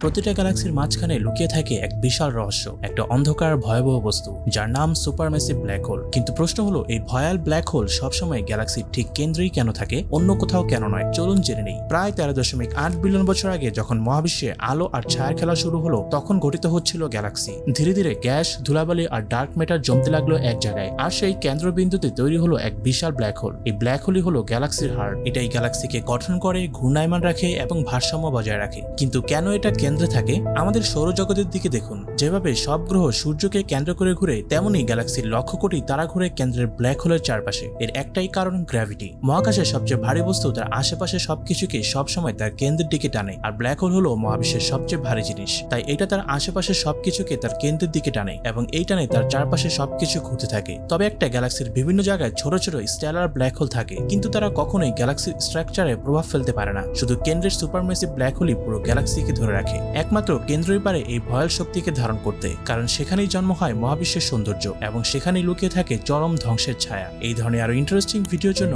প্রতিটা গ্যালাক্সির মাঝখানে লুকিয়ে থাকে এক বিশাল রহস্য, একটা অন্ধকার ভয়াবহ বস্তু যার নাম সুপারম্যাসিভ ব্ল্যাক হোল। কিন্তু প্রশ্ন হলো, এই ভয়াল ব্ল্যাক হোল সবসময় গ্যালাক্সির ঠিক কেন্দ্রেই কেন থাকে, অন্য কোথাও কেন নয়? চলুন জেনে নেই। প্রায় 13.8 বিলিয়ন বছর আগে যখন মহাবিশ্বে আলো আর ছায়ার খেলা শুরু হলো, তখন গঠিত হচ্ছিল গ্যালাক্সি। ধীরে ধীরে গ্যাস, ধুলাবালি আর ডার্ক ম্যাটার জমতে লাগলো এক জায়গায়, আর সেই কেন্দ্রবিন্দুতে তৈরি হলো এক বিশাল ব্ল্যাক হোল। এই ব্ল্যাক হোলই হলো গ্যালাক্সির হার্ট। এটাই গ্যালাক্সিকে গঠন করে, ঘূর্ণায়মান রাখে এবং ভারসাম্য বজায় রাখে। কিন্তু কেন এটা কেন্দ্রে থাকে? আমাদের সৌরজগতের দিকে দেখুন। যেভাবে সব গ্রহ সূর্যকে কেন্দ্র করে ঘুরে, তেমনি গ্যালাক্সির লক্ষ কোটি তারা ঘুরে কেন্দ্রের ব্ল্যাক হোলের চারপাশে। এর একটাই কারণ, গ্র্যাভিটি। মহাকাশের সবচেয়ে ভারী বস্তু তার আশেপাশে সবকিছুকে সবসময় তার কেন্দ্রের দিকে টানে, আর ব্ল্যাক হোল হলো মহাবিশ্বের সবচেয়ে ভারী জিনিস। তাই এটা তার আশেপাশে সবকিছুকে তার কেন্দ্রের দিকে টানে, এবং এই টানে তার চারপাশে সবকিছু ঘুরতে থাকে। তবে একটা গ্যালাক্সির বিভিন্ন জায়গায় ছোট ছোট স্টেলার ব্ল্যাক হোল থাকে, কিন্তু তারা কখনোই গ্যালাক্সির স্ট্রাকচারে প্রভাব ফেলতে পারে না। শুধু কেন্দ্রের সুপারম্যাসিভ ব্ল্যাক হোলই পুরো গ্যালাক্সিকে ধরে রাখে, একমাত্র কেন্দ্রই পারে এই ভয়াল শক্তিকে ধারণ করতে। কারণ সেখানেই জন্ম হয় মহাবিশ্বের সৌন্দর্য, এবং সেখানেই লুকিয়ে থাকে চরম ধ্বংসের ছায়া। এই ধরনের আরো ইন্টারেস্টিং ভিডিওর জন্য